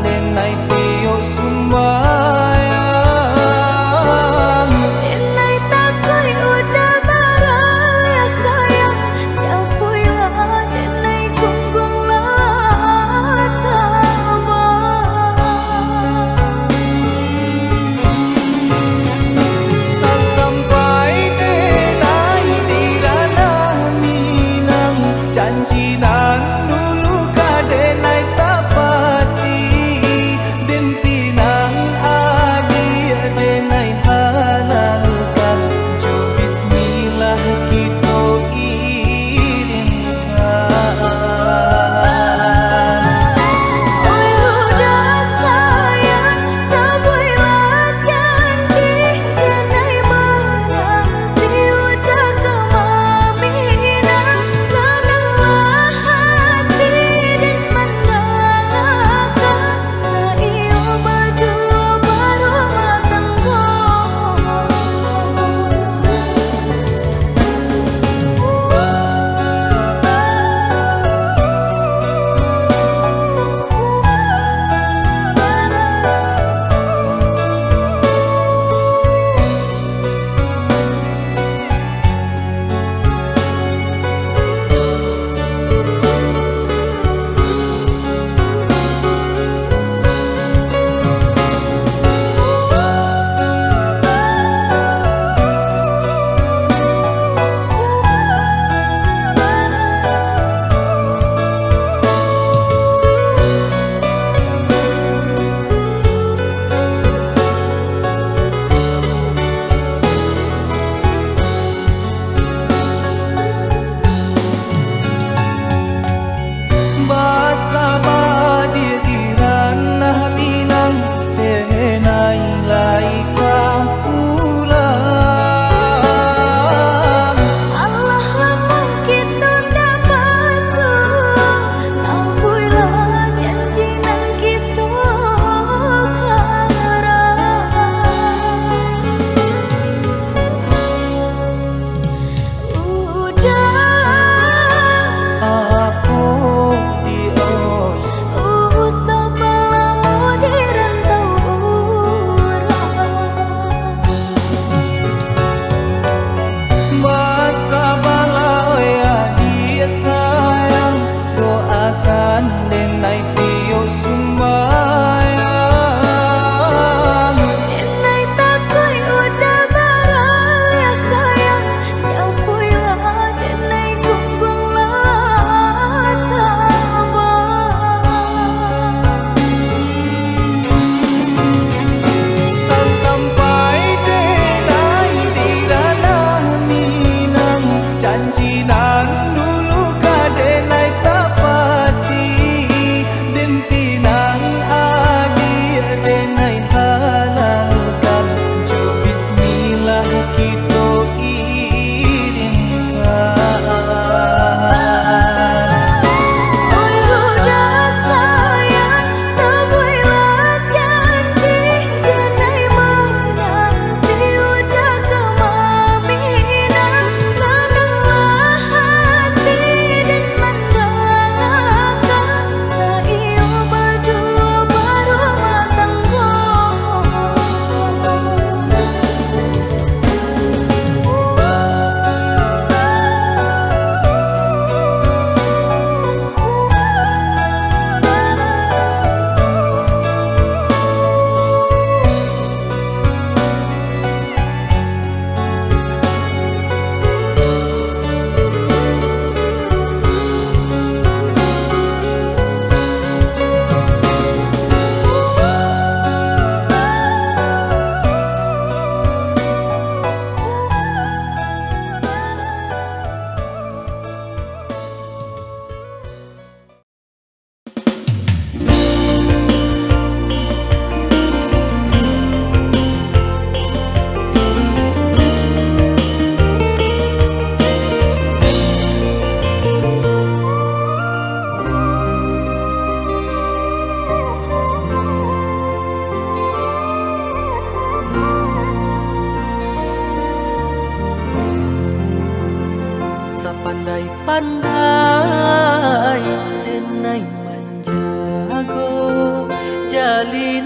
denai tio sumbayang. Denai takoi udah marah ya sayang, capuilah denai kunggunglah tabang. Sasampai denai di ranah Minang, janji nan dulu ka denai tapati.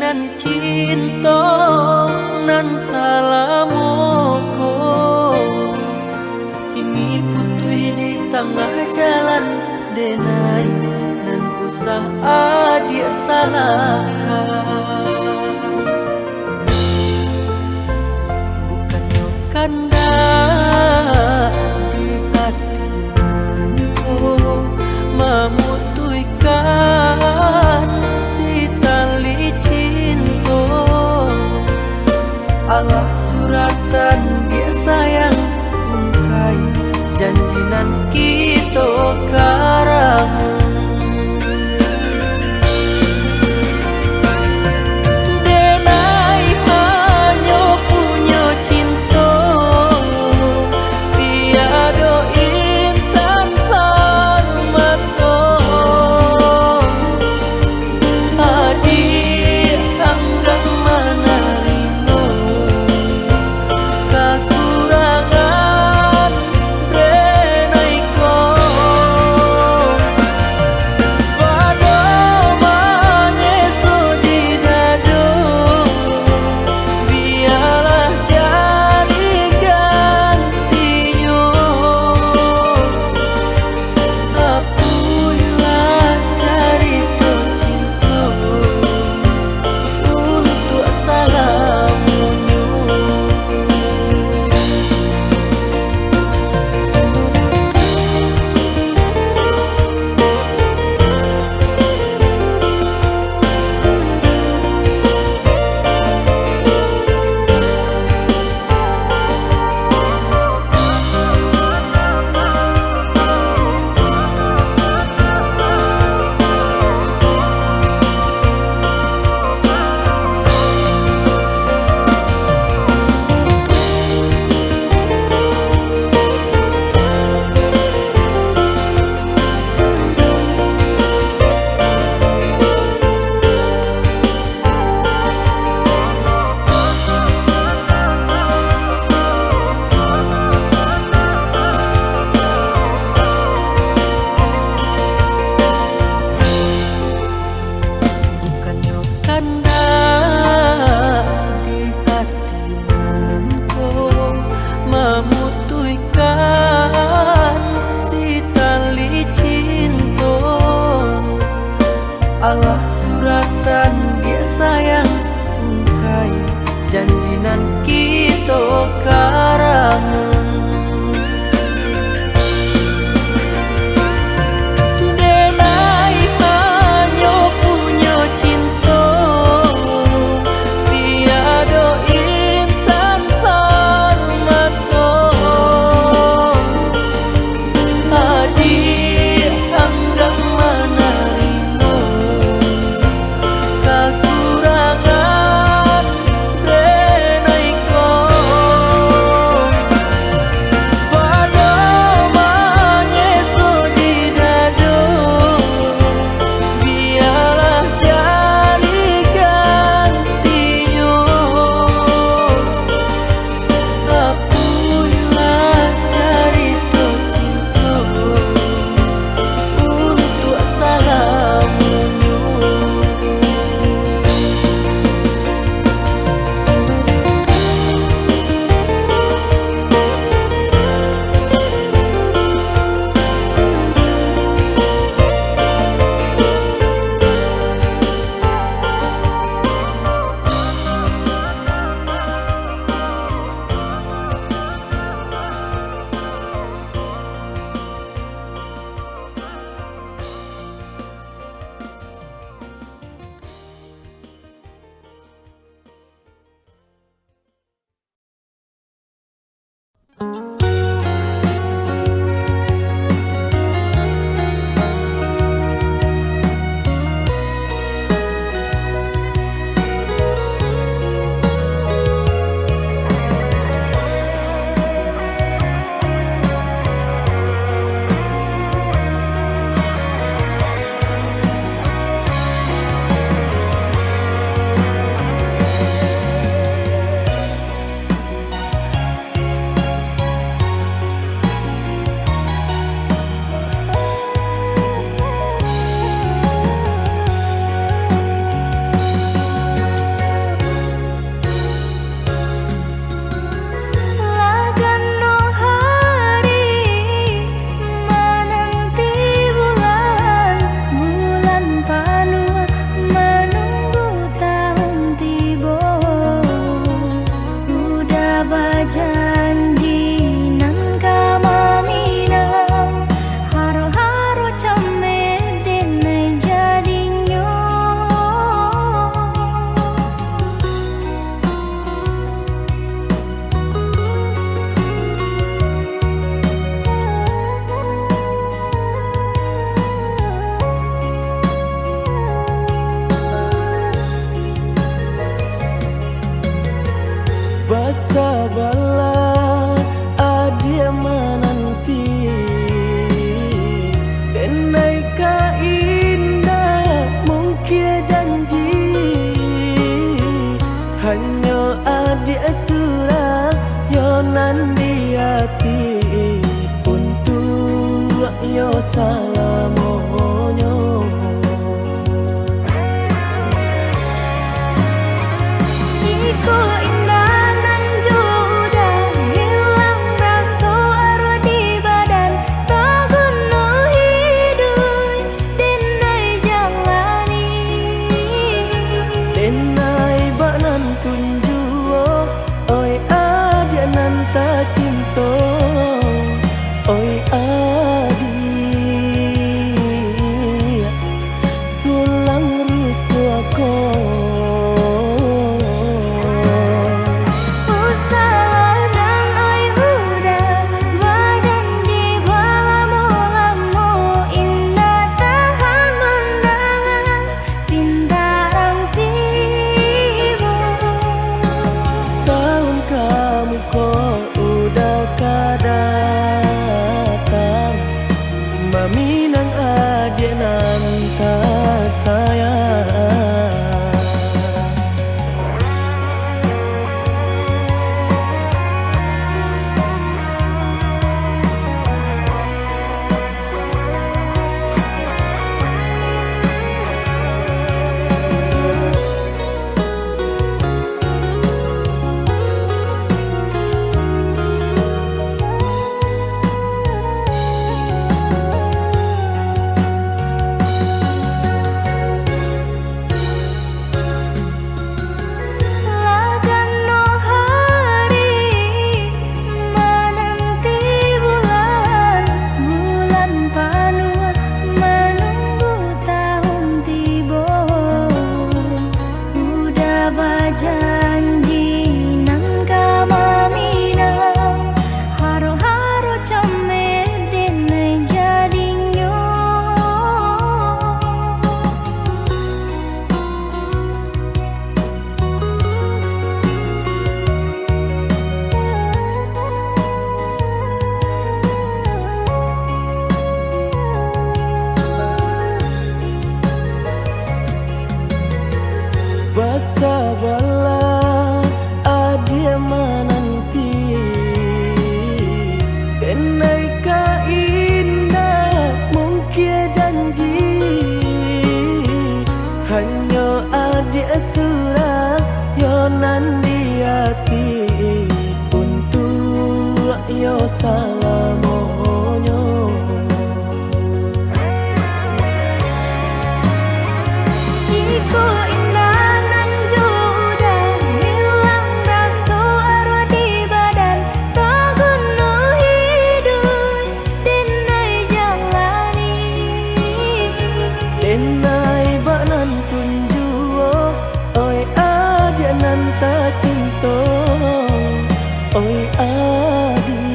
janjinan cinta nan salamoko, kini putui di tengah jalan denai nan usah dia salahkan. Bukannya kanda di hati nanko memutuikan si tali cinta, alah suratan dia sayang ungkai janjinan kita karang. Denai hanya punya cinta, tiada intan permata. Adik anggang menerima kekurangan denai kau. Pada menyesu di dada, biarlah cari gantinya. Akulah cerita cinta untuk salamunya. Bukannya kanda di hati nanko memutuikan si tali cinta, alah suratan dia sayang ungkai janjinan kita karang. Denai hanya punya cinta, tiada intan permata. Adik anggang menerima kekurangan denai kau. Basa bala adia menanti denai ka indah mungkin janji hanya adia surah yo nandi hati untuk yo salamonyo. Jika indah nan udah hilang rasa arwah di badan tak guna hidup denai jalani Denai banan tunjuo oi adia nan ta cinta oi adia tulang rusuhku. Minang adia nan tak sayang. Janji nang kama minang haro-haro came denai jadinyo. Basa bala adia menanti denai ka indah mungkin janji hanya adia surah yo nandi hati untuk yo salamonyo. Jika indah nan udah hilang rasa arwah di badan tak guna hidup denai jalani Denai banan tunjuo oi adia nan ta cinta oi adia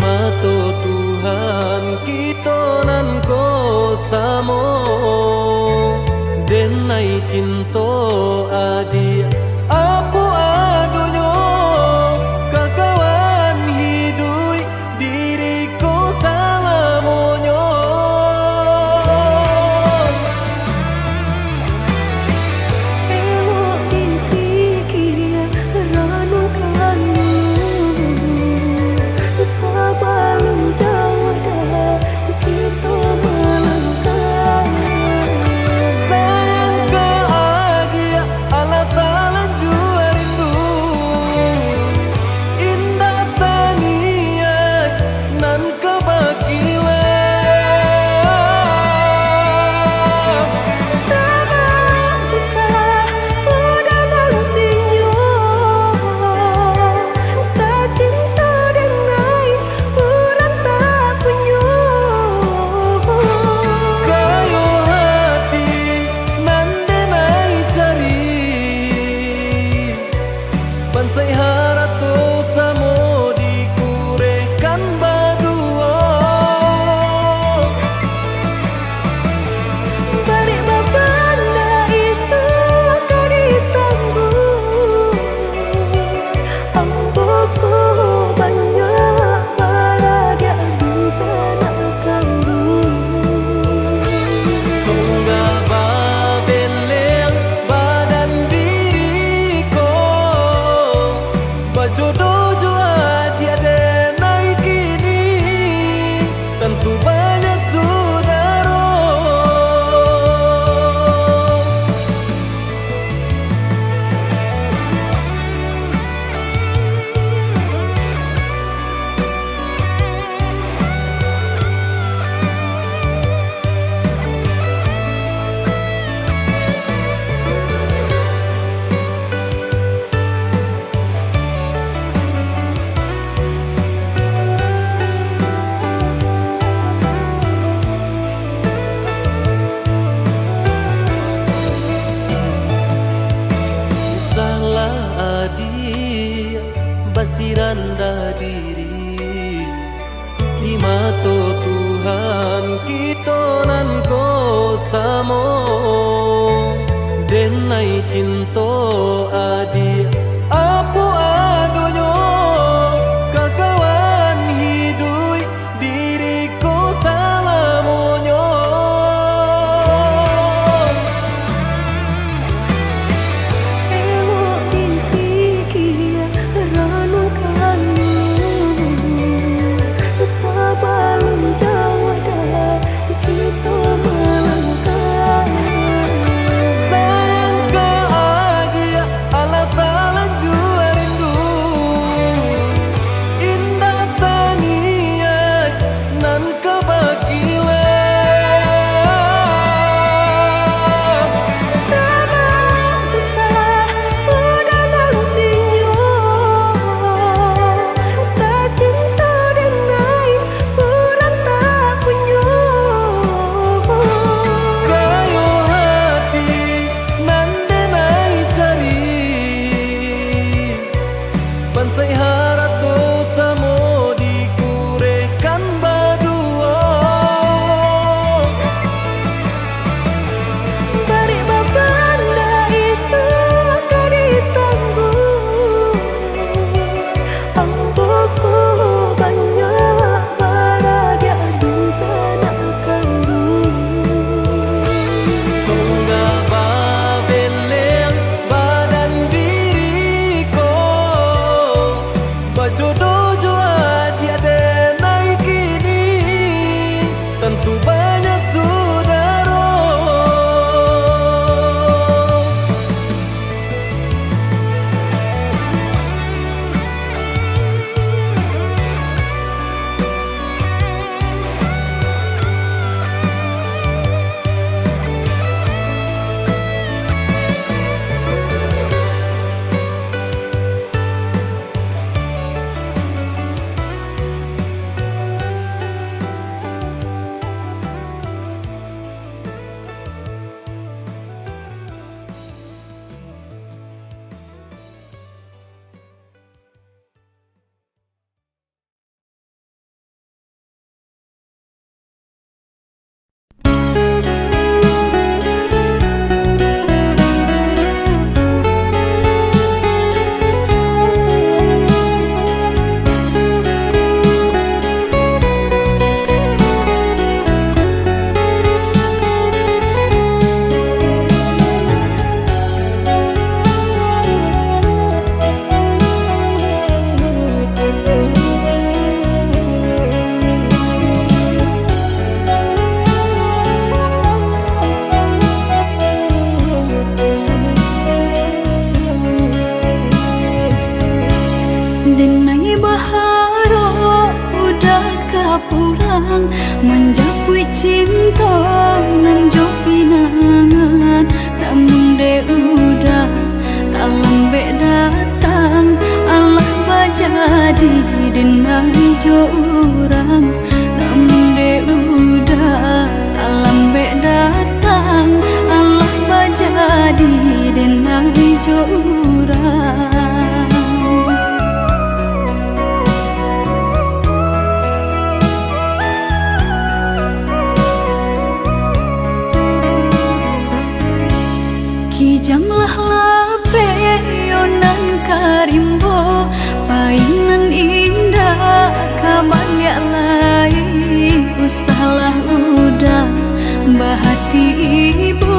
mato Tuhan kita nan ko samo denai cinta adi apu adonyo kakawan hidui diriku salamonyo Elok dipikir ranum kamu Sebelum jauh dah kita melangkah sayang ke adia Allah Ta'ala jua rindu indah tania nan kebakilan Teman susah udah malam tinju Tak cinta dengai orang tak punya kayo hati nan denai cari bansai harato samo dikurekan badua Balik babanda isu kari tangguh Amboku banyak paradia bisa nak kambuh tunggal babeleng badan diriku bajodoh jua dia denai kini tentu banyak saudara salah adi basiranda diri di mato Tuhan kita nan ko samo denai cinta adi apu adonyo kakawan hidui diriku salamonyo Elok dipikir ranum kamu Sebelum jauh dah kita melangkah sayang ke adia Allah Ta'ala usahlah udah bahati ibu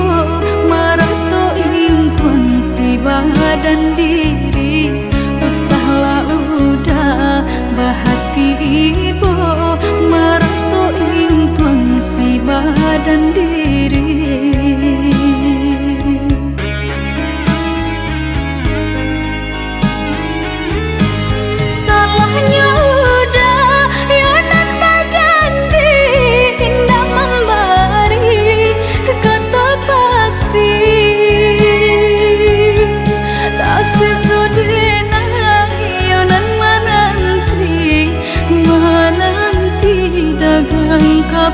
marato impun si badan diri usahlah udah bahati ibu marato impun si badan diri.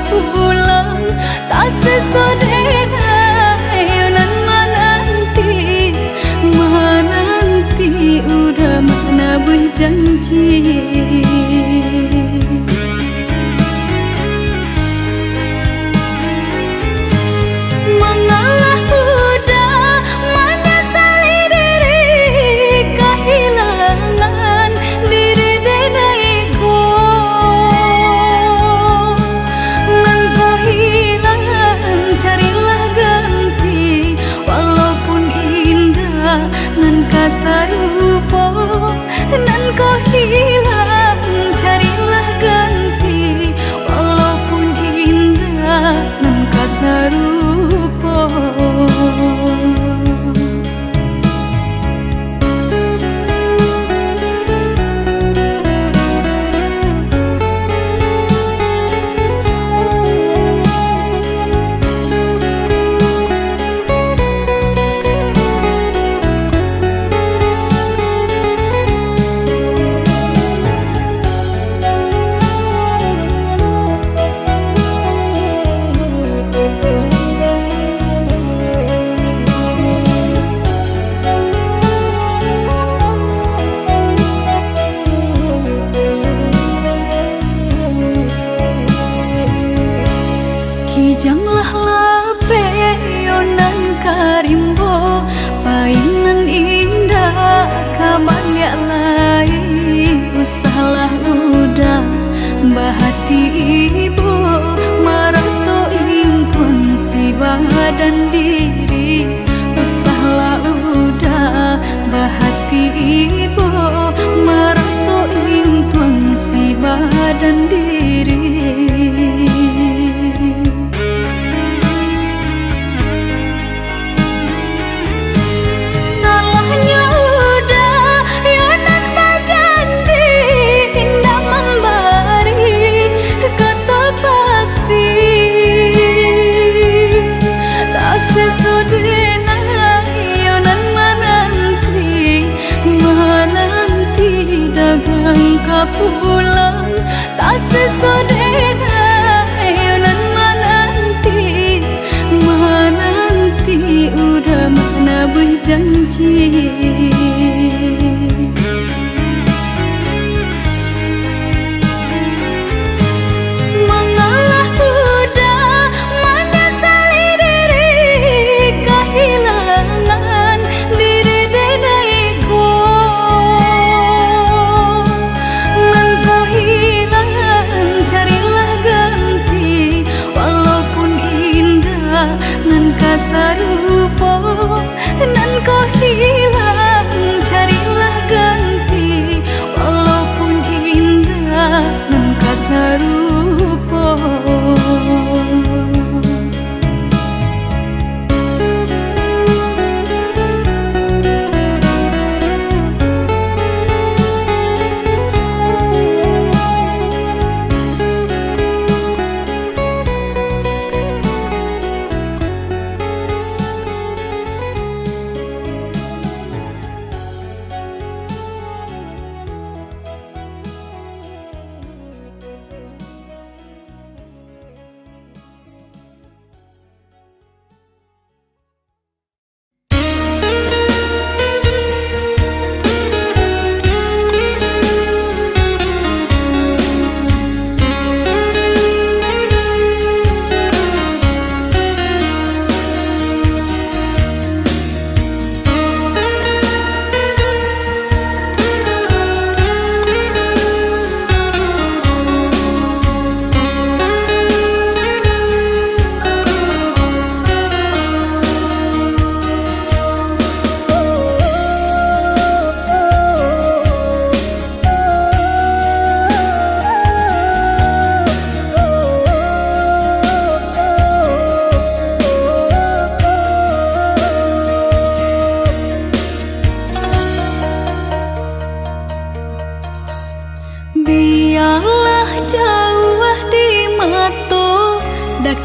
Pulang tak sesodena ayonan menanti udah mana berjanji. Mengalah udah menyesali diri kehilangan diri denaiku. Nan kasarupo nan kau hilang carilah ganti walaupun indah nan kasarupo. Kijanglah lape yonan karimbo painan indah kabalya lai usahlah udah bahati ibu marato impun si badan diri usahlah udah bahati ibu marato impun si badan diri. Sesudena ayonan menanti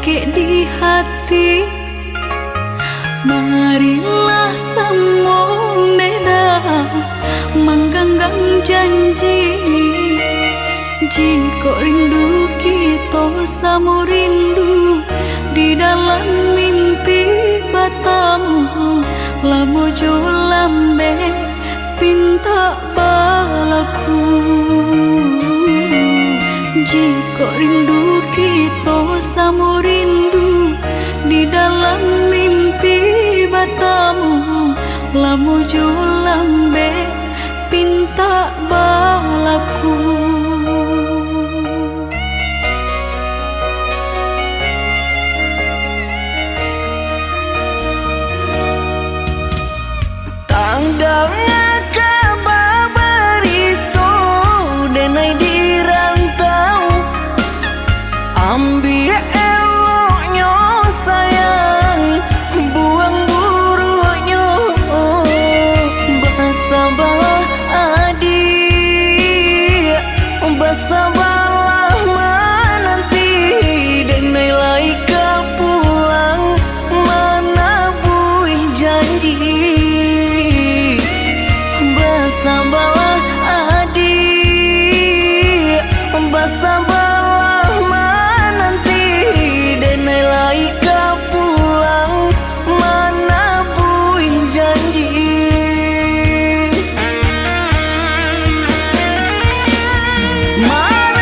ke di hati. Marilah sambung beda mengganggang janji. Jika rindu kita sama rindu di dalam mimpi batamu, lamo jo lambe pinta balaku. Jika rindu kita sama rindu di dalam mimpi batamu, lamo jo lambe pinta balaku. Tandangnya kabar itu denai di rantau, ambil eloknya sayang, buang buruknya. Basabalah adik, basabalah menanti, denai laika pulang mana buih janji. Basabalah adik, basabalah menanti, denai laika pulang mana buih janji. Mana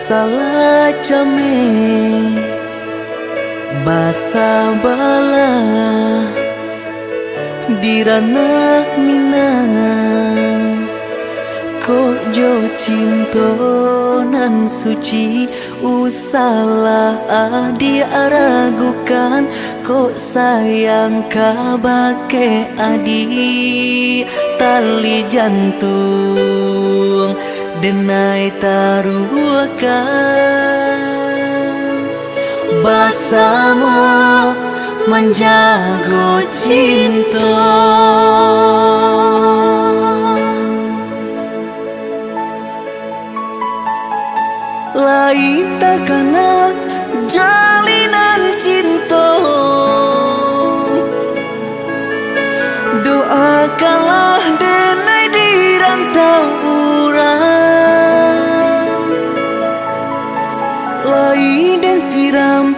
Usala came basa bala dirana minang kok jo cinto nan suci usala adi aragukan kok sayang kabake adi tali jantung denai taruhkan basamu menjago cinta lain takana jalinan cinta doakanlah denai di rantau urang lai dan siram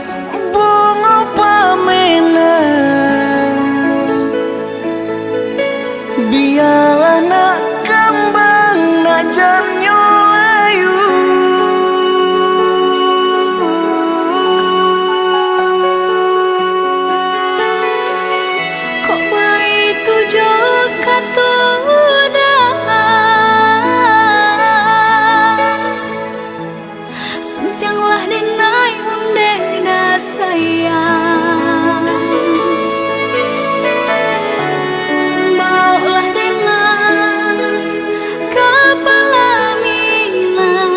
bunga pamenang biarlah nak kembang nak janyo layu kok baik tujuh kata sentianglah denai undena sayang baulah denai kepala minang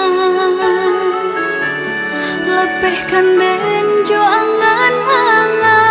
lepehkan benjo angan-angan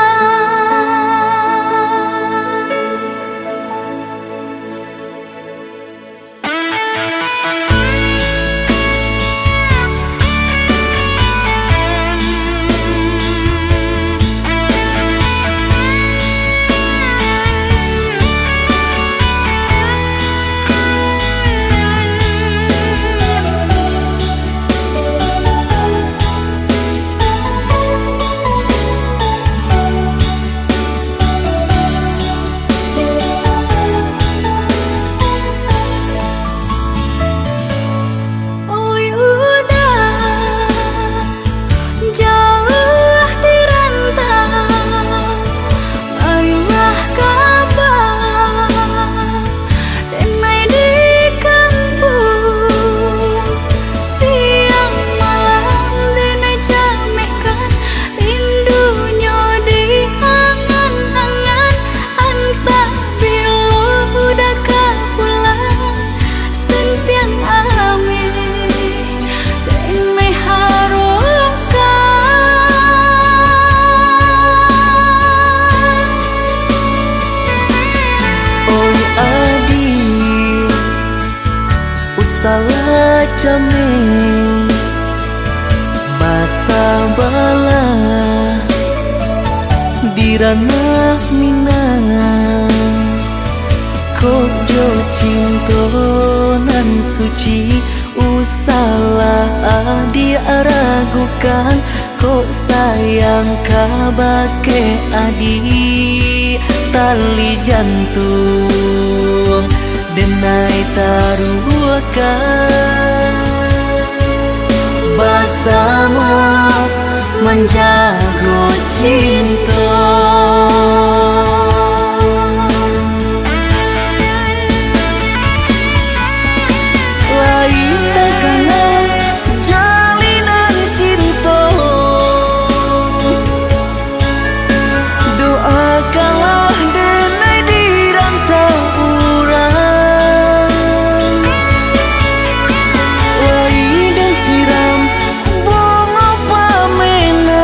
salah came basa bala dirana minang kok jo cinto nan suci usala adi aragukan kok sayang kabake adi tali jantung denai taruhkan basamu menjago cinta lain takana jalinan cinta doakanlah denai di rantau urang lai dan siram bunga pamenang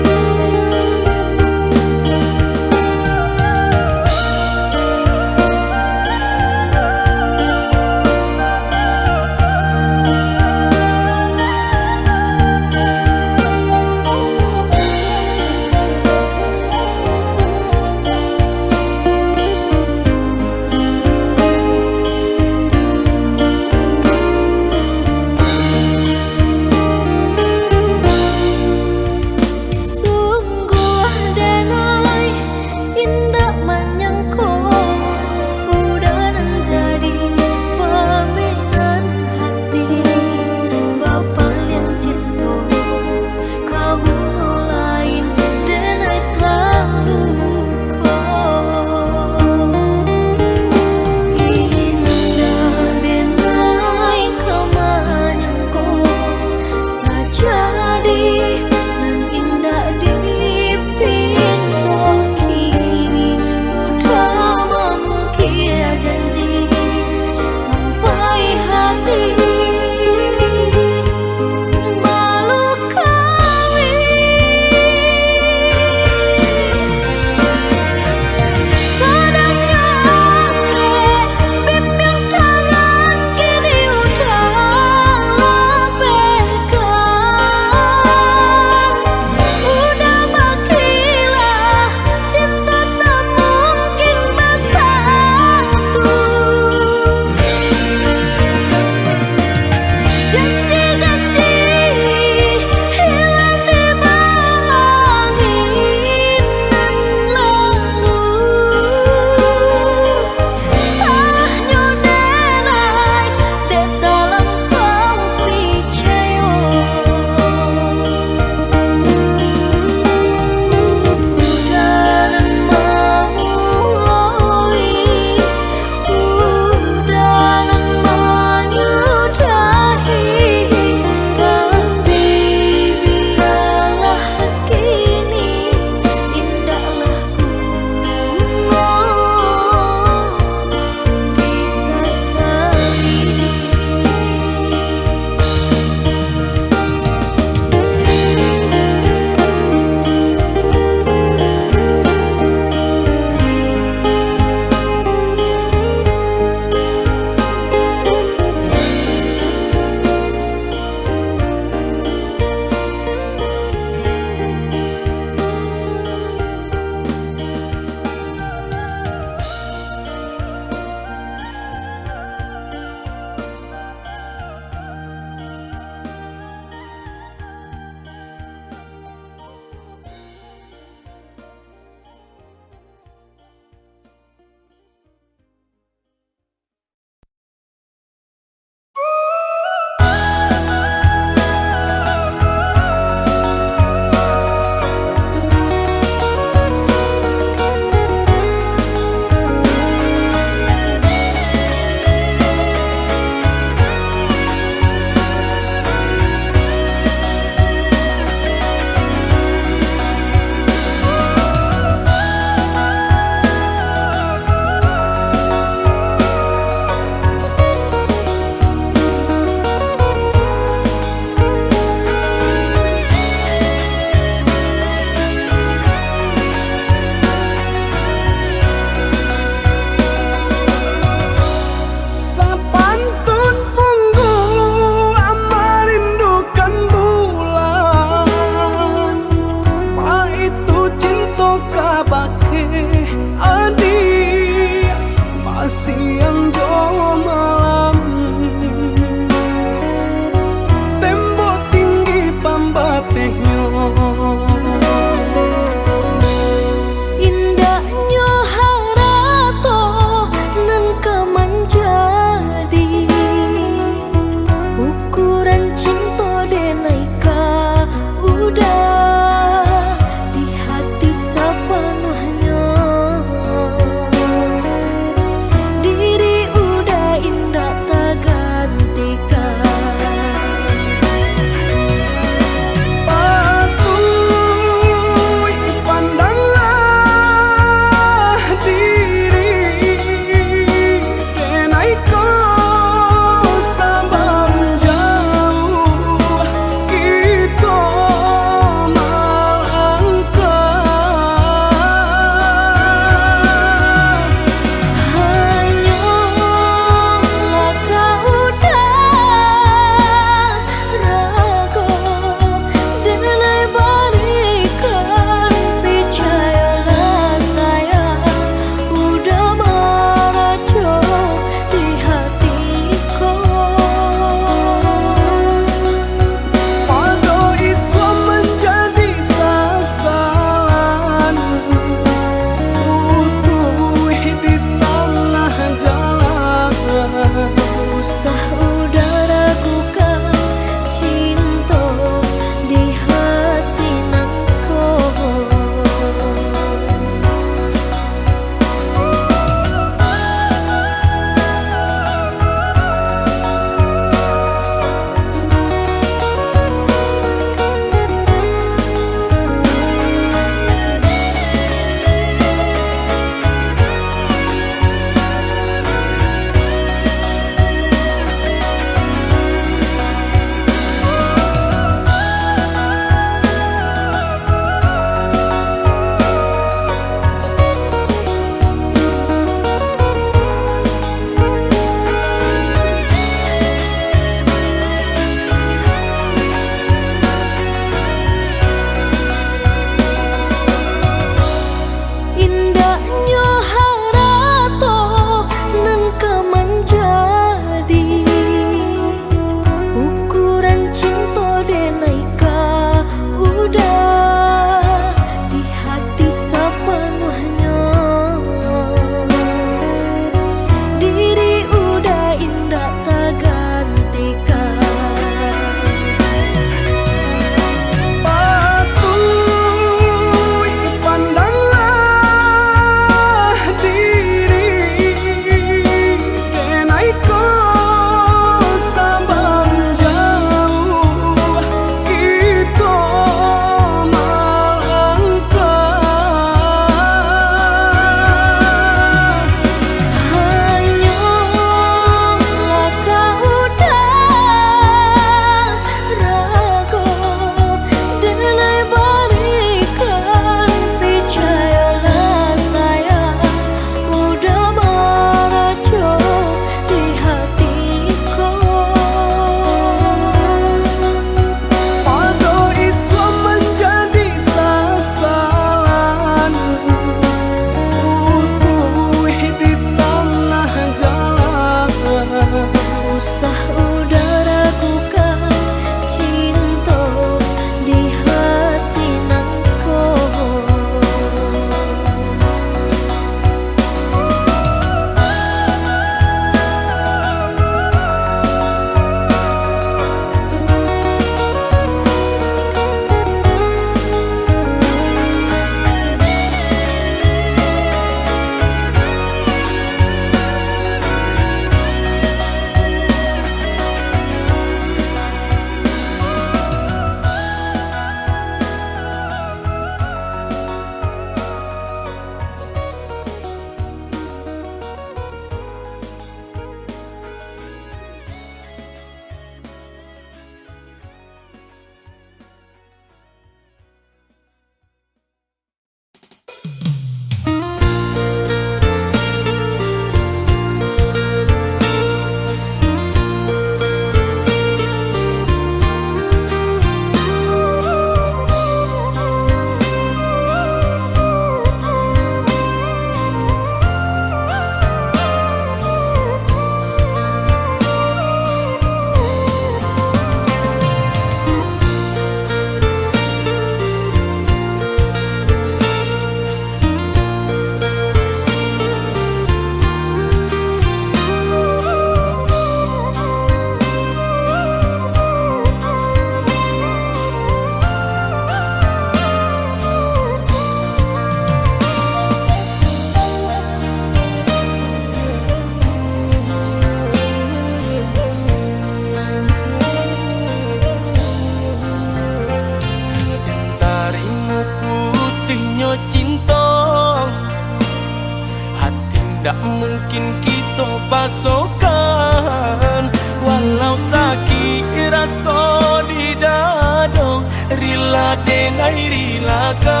yakin kita pasokan. Walau sakit rasa di dada, rila denai rilakan.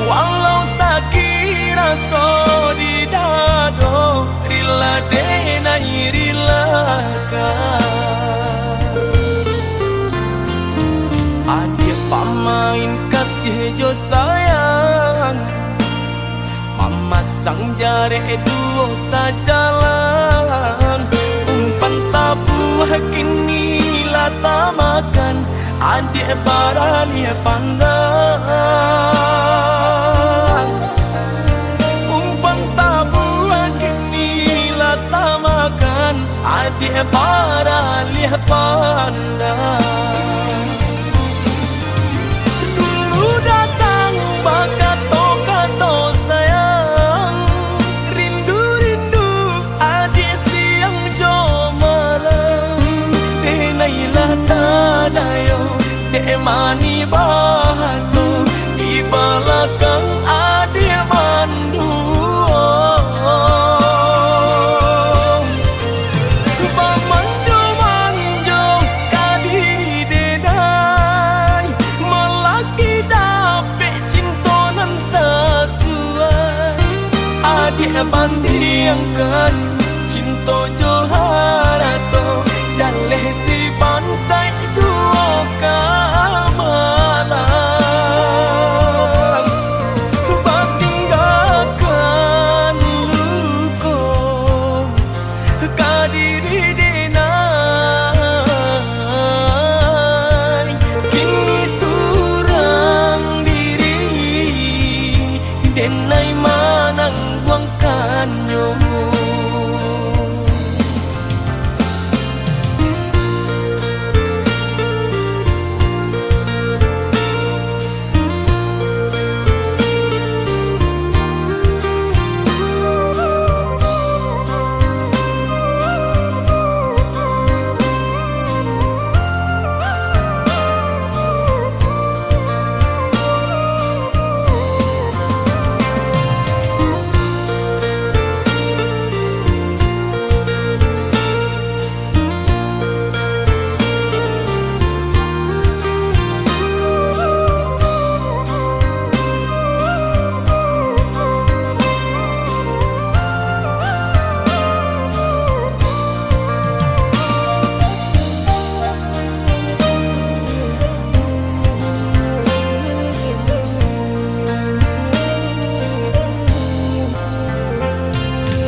Walau sakit rasa di dada, rila denai rilakan. Adik pamain kasih jo sayang, mama sang jare duo sajalan. Umpan tabuh kini lata makan, adik barani pandang. Umpan tabuh kini lata makan, adik barani pandang. Dulu datang bakato-kato sayang, rindu-rindu adik siang jo malam. Denailah tadayo, dek mani bahaso, di belakang adik mandu. Manjo-manjo kadiri denai, melaki dapet cintonan sesuai. Adik bandingkan cinta joharato, jaleh si bansai juo kamalan. Batinggalkan luko kadiri denai, kini surang diri denai manang guangkanyo.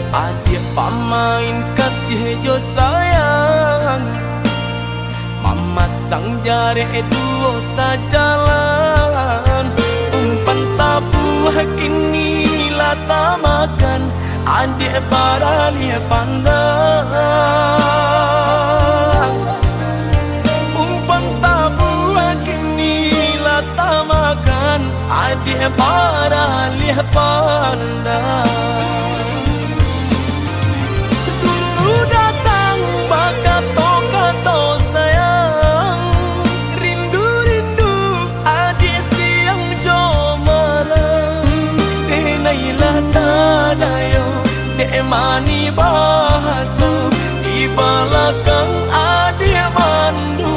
Adik pamain kasih jo sayang, mama sang jare duo sajalan. Umpan tabuh kini lata makan, adik barani pandang. Umpan tabuh kini lata makan, adik barani pandang. Datang bakato-kato sayang, rindu-rindu adik siang jo malam. Denailah tadayo, dek mani bahaso, di belakang adik mandu.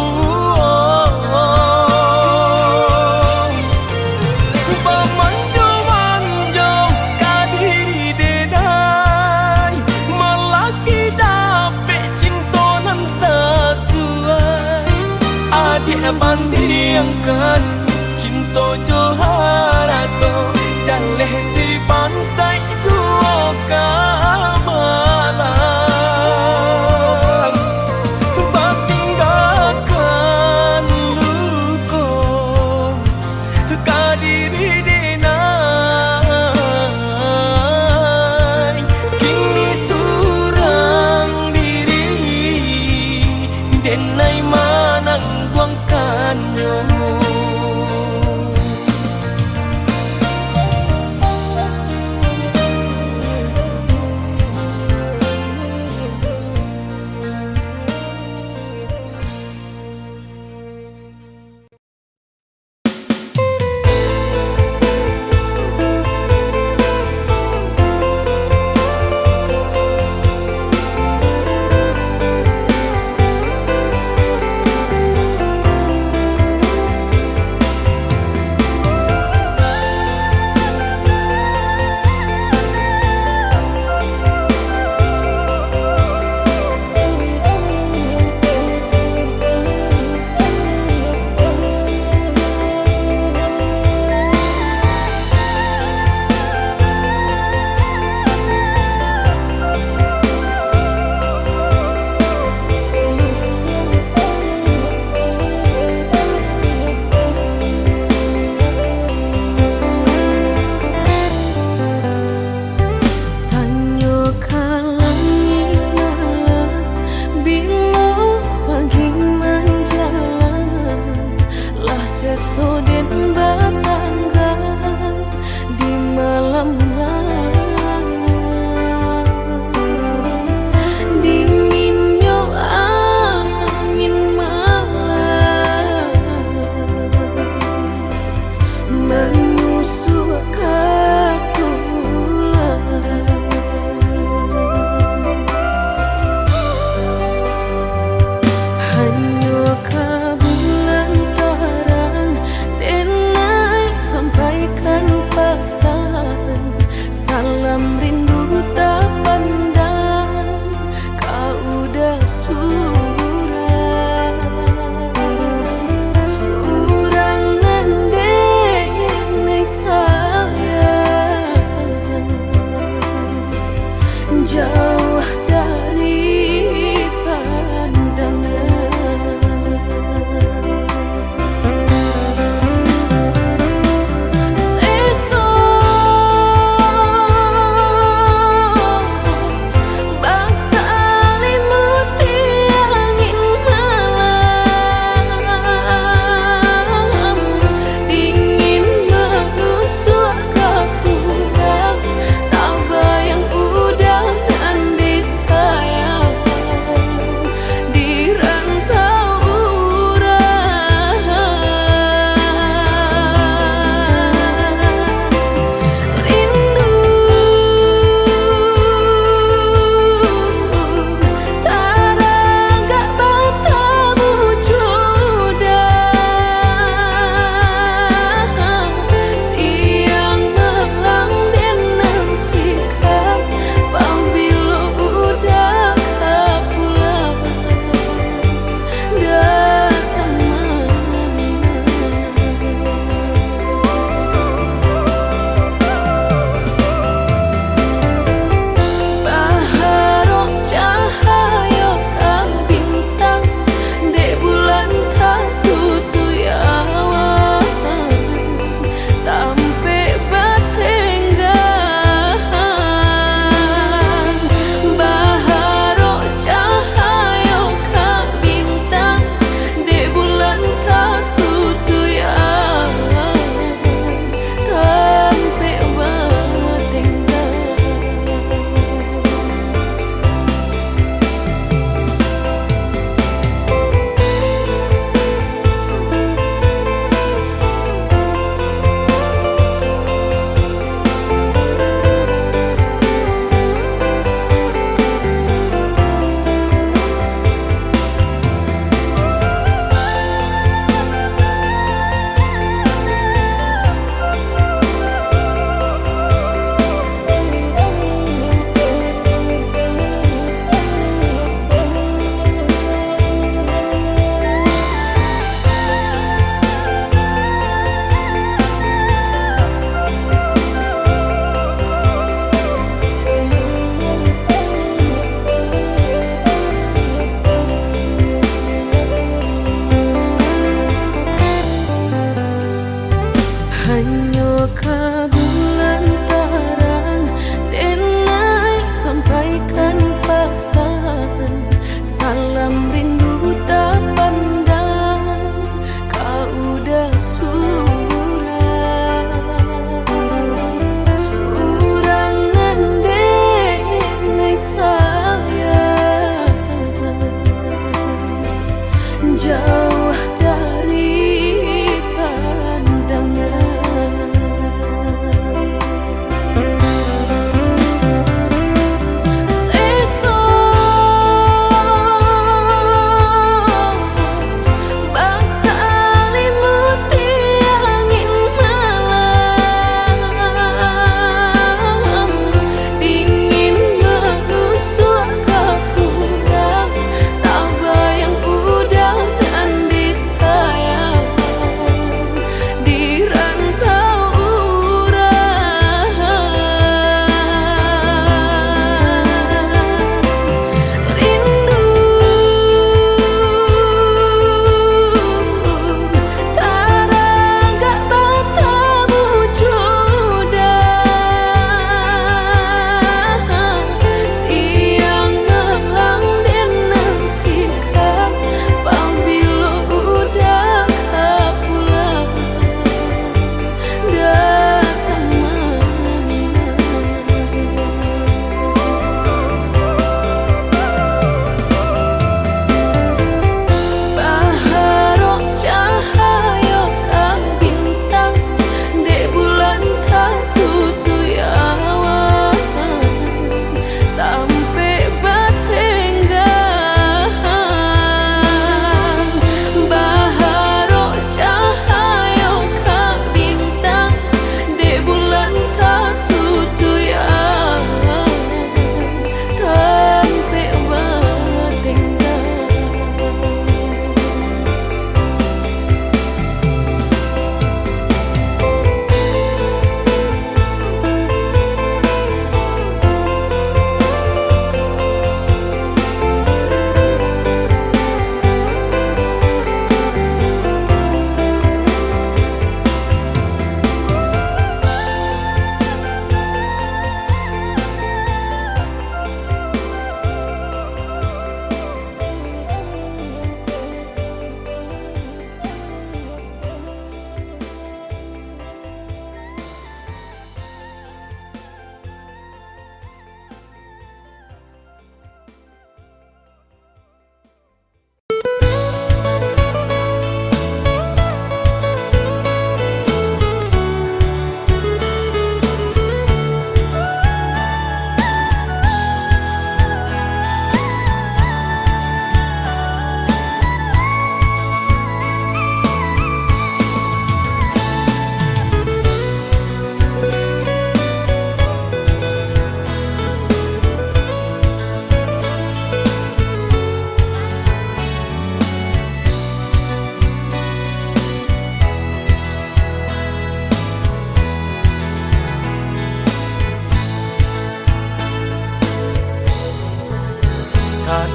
Manjo-manjo kadiri denai, melaki dapet cintonan sesuai. Adik bandingkan cinta joharato, jaleh si bansai juo kamalan. Batinggalkan luko kadiri denai, kini surang diri denai manang guangkanyo.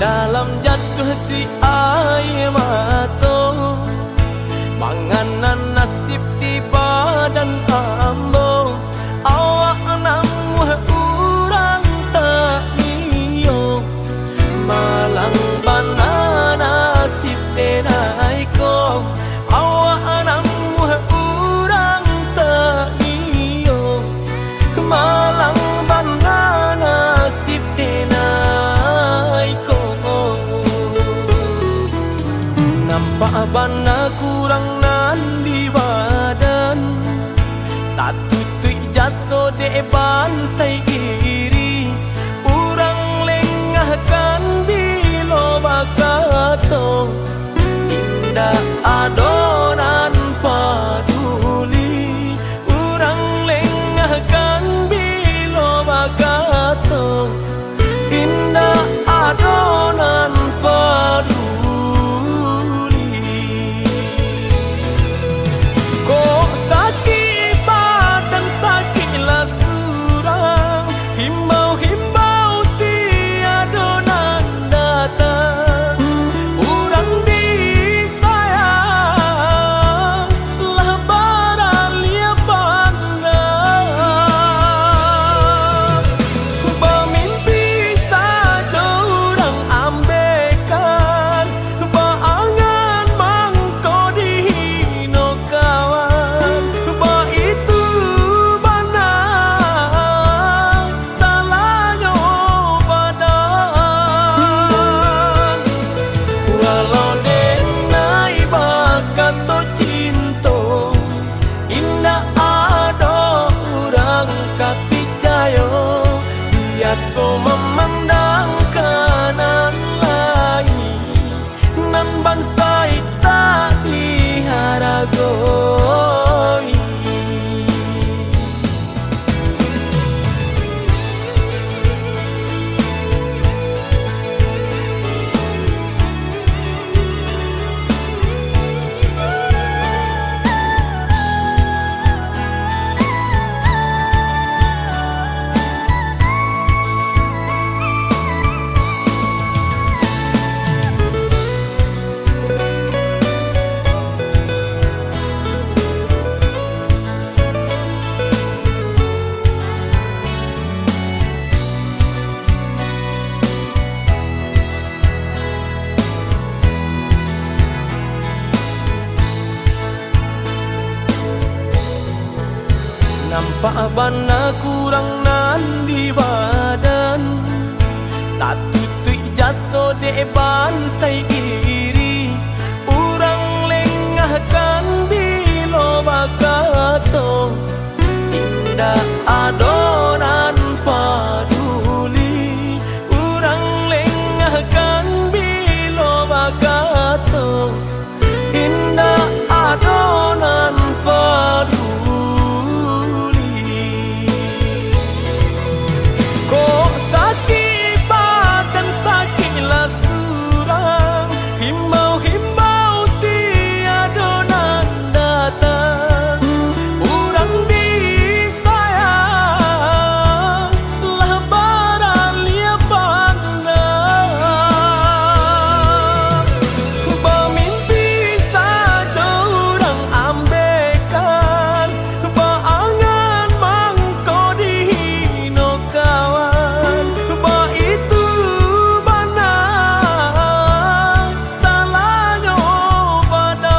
dalam jatuh si air mata, manganan nasib di badan ambo. Awak namuh urang tak niyo, malang bana nasib denai ko. Awak namuh urang tak niyo, malang bana nasib denai ko. Nampak bana kurang nan di badan, tak tutui jaso deban sai iri. Urang lengahkan bilo bakato, indah adonan paduli. Urang lengahkan bilo bakato, indah adonan paduli. Kok sakit badan sakitlah surang, himbau-himbau tiada nan datang. Urang disayang lah baralia pandang. Bermimpi saja urang ambekan, baangan mangko dihino kawan. Ba itu bana salahnya badan. Walau denai bakato cinta, indah ada urang kapicayo. Biasa memandang kanan lain, nan bangsa tak diharagoi. Nampak bana kurang nan di badan, tak tutui jaso deban sai iri. Urang lengahkan bilo bakato, indah adonan paduli. Urang lengahkan bilo bakato, indah adonan paduli. Kok sakit badan sakitlah surang, himbau-himbau tiada nan datang. Urang disayang lah baralia pandang. Bermimpi saja urang ambekan, baangan mangko dihino kawan. Ba itu bana salahnya badan.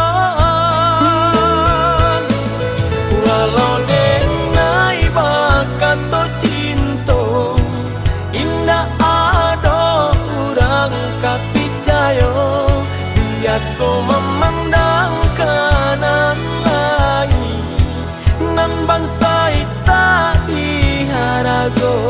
Walau denai bakato cinta, indah ada urang kapicayo. Biasa memandang kanan lain, nan bangsa tak diharagoi.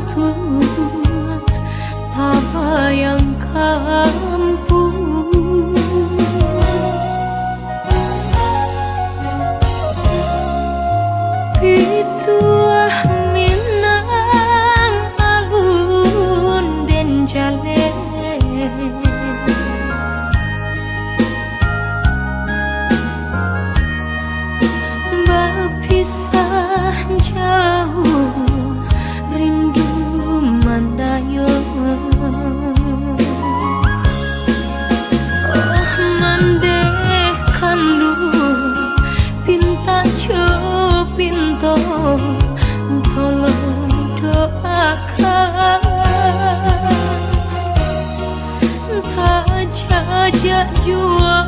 untuk tak bayang kampung. Pituah minang alun den jale, berpisah jauh rindu mandayo. Oh mandeh kandu pinta jo pinto, tolong doakan tak jajak jual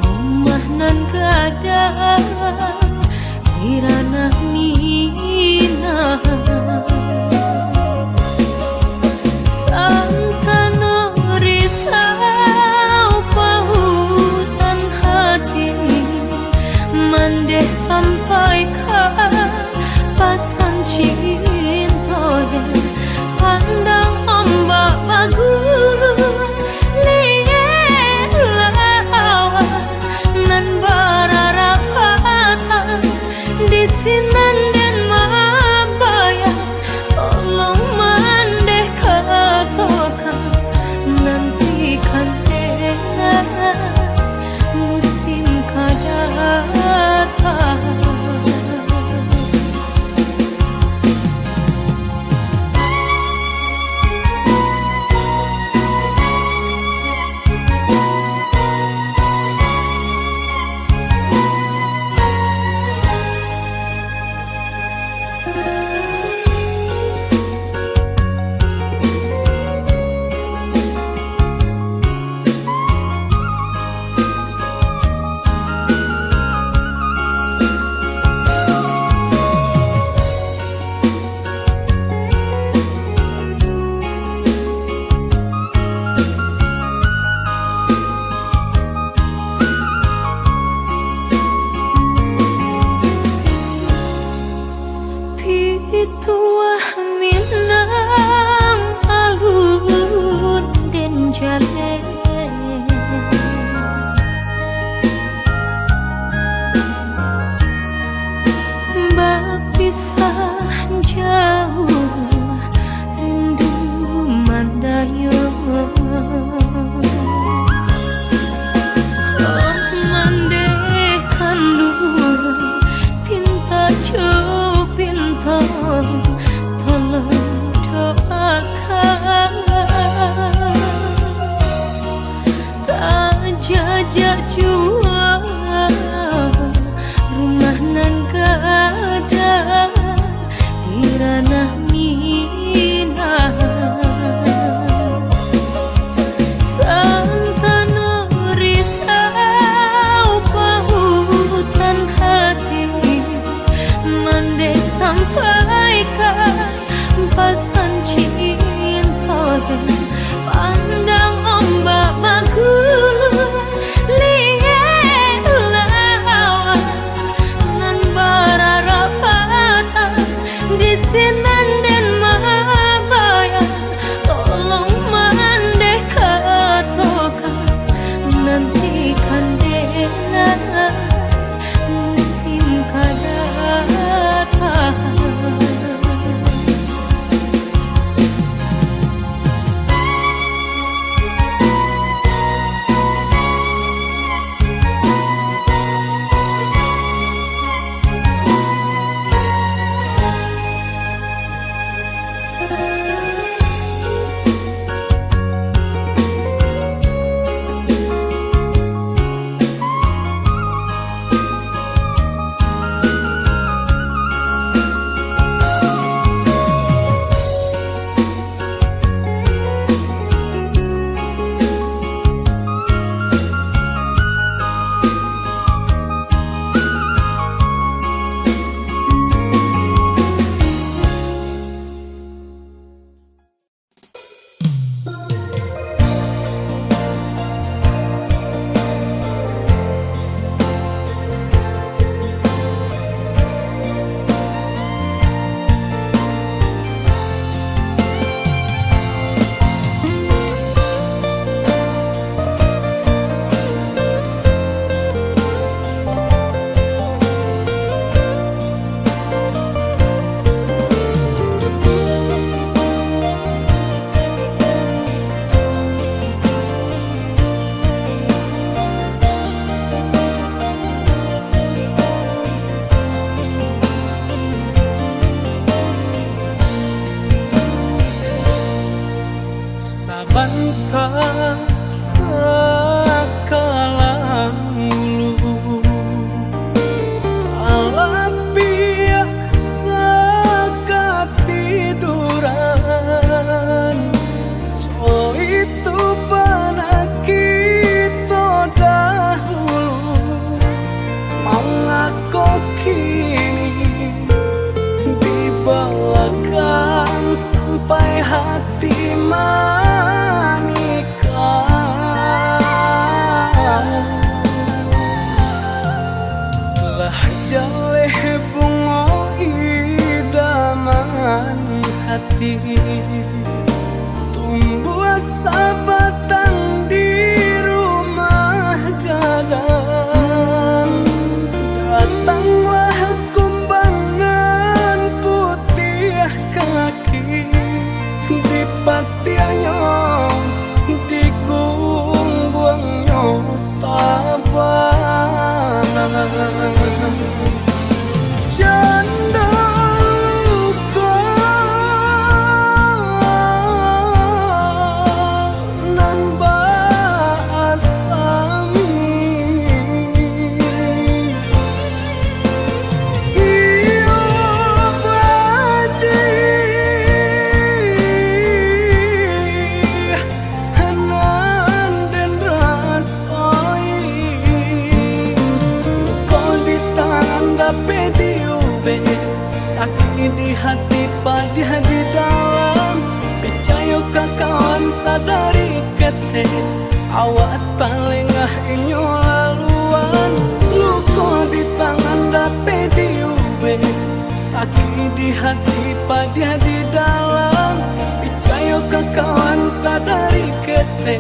rumah nan gadang kirana mina santano risau pautan hati mandeh sampaikan pasan cinta dan pandang ombak bagus lihat nan bararapatan di sinan bantah sekalang ulu salah pihak sekatiduran co itu pada kita dahulu mengaku kini dibalakan sampai hati lah jaleh bunga idaman hati tumbuh sabatang di rumah gadang datanglah kumbangan putih kaki di patiannya di gungguangnya tabanan janda luka nan basami iyo badi hanan dan rasai kau di tangan dape diube sakit di hati pada di dalam percaya kawan sadari kete awak talengah inyo laluan luka di tangan dape diube sakit di hati pada di dalam percaya kawan sadari kete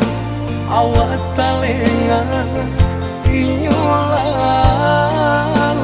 awak talengah inyo laluan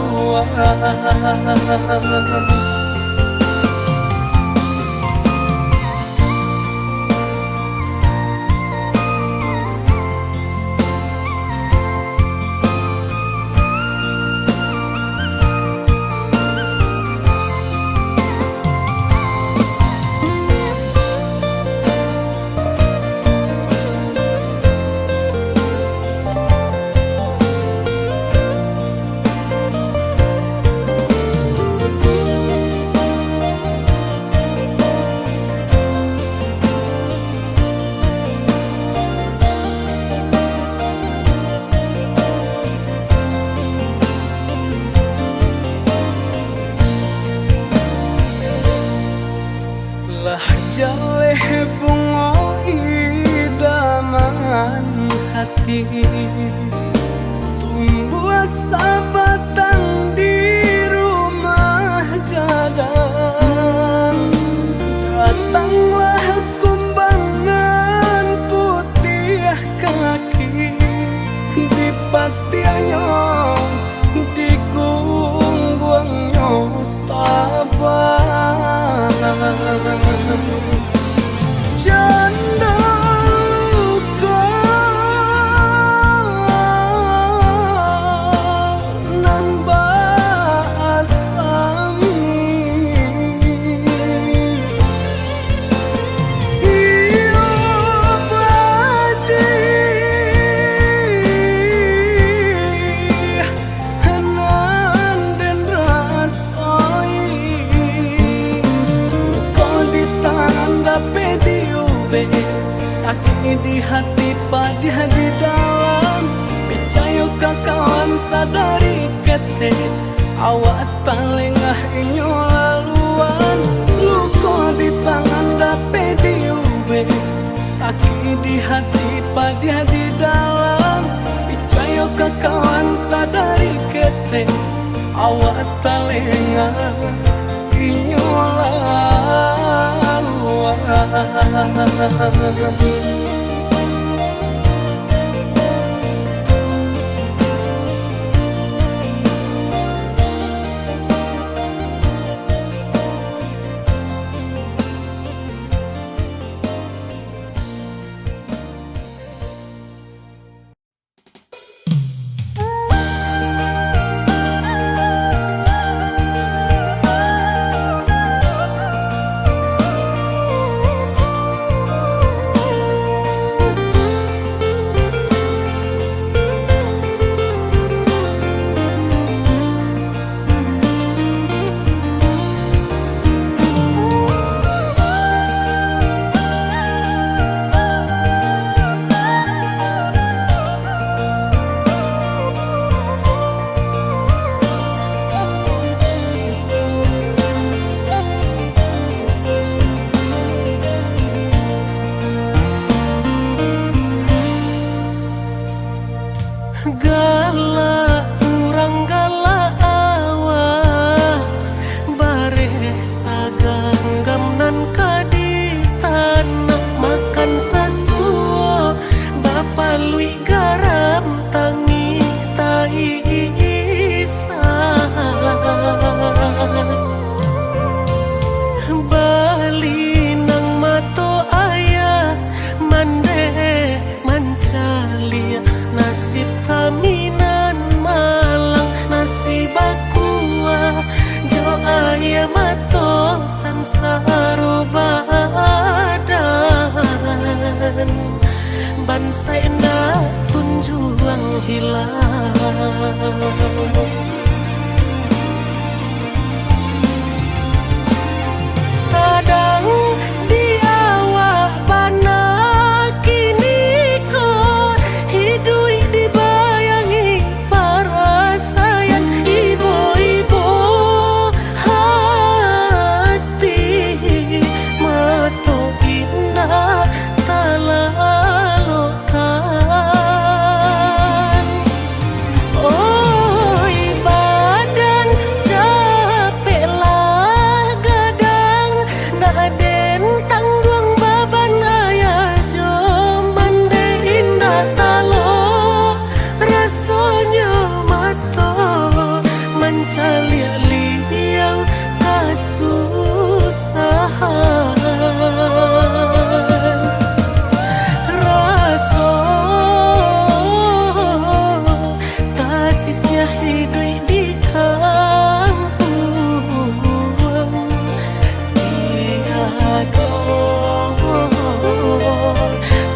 lah jaleh bunga idaman hati tumbuh sabatang di rumah gadang datanglah kumbangan putih kaki di patiannya di gungguangnya tabanan janda luka nan basami iyo badi hanan dan rasai kau di tangan dape diube sakit di hati pada di dalam percaya kawan sadari kete awak talengah inyo laluan luka di tangan dape diube sakit di hati pada di dalam percaya kawan sadari kete awak talengah inyo laluan Aduh,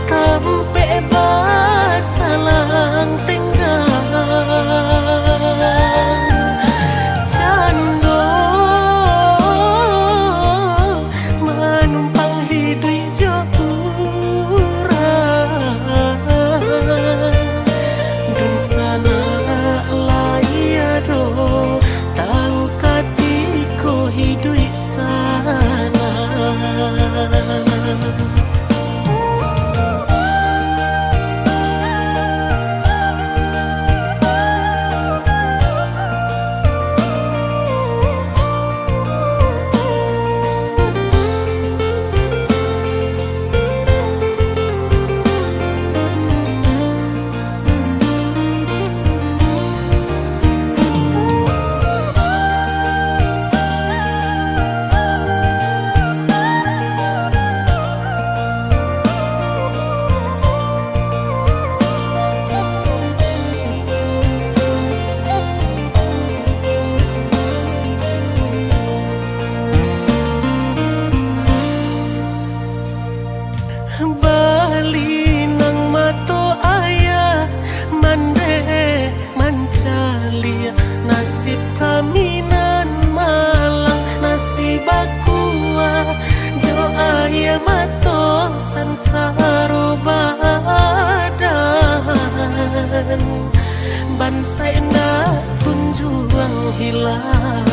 tampe basalang tenggang Cando menumpang hidup jauran Dun sana layado tahu katiko hidup sana Bali nang mato ayah mande mancalia nasib kami nan malang nasib aku jo ayah mato sansaro badan bansai na tunjuang hilang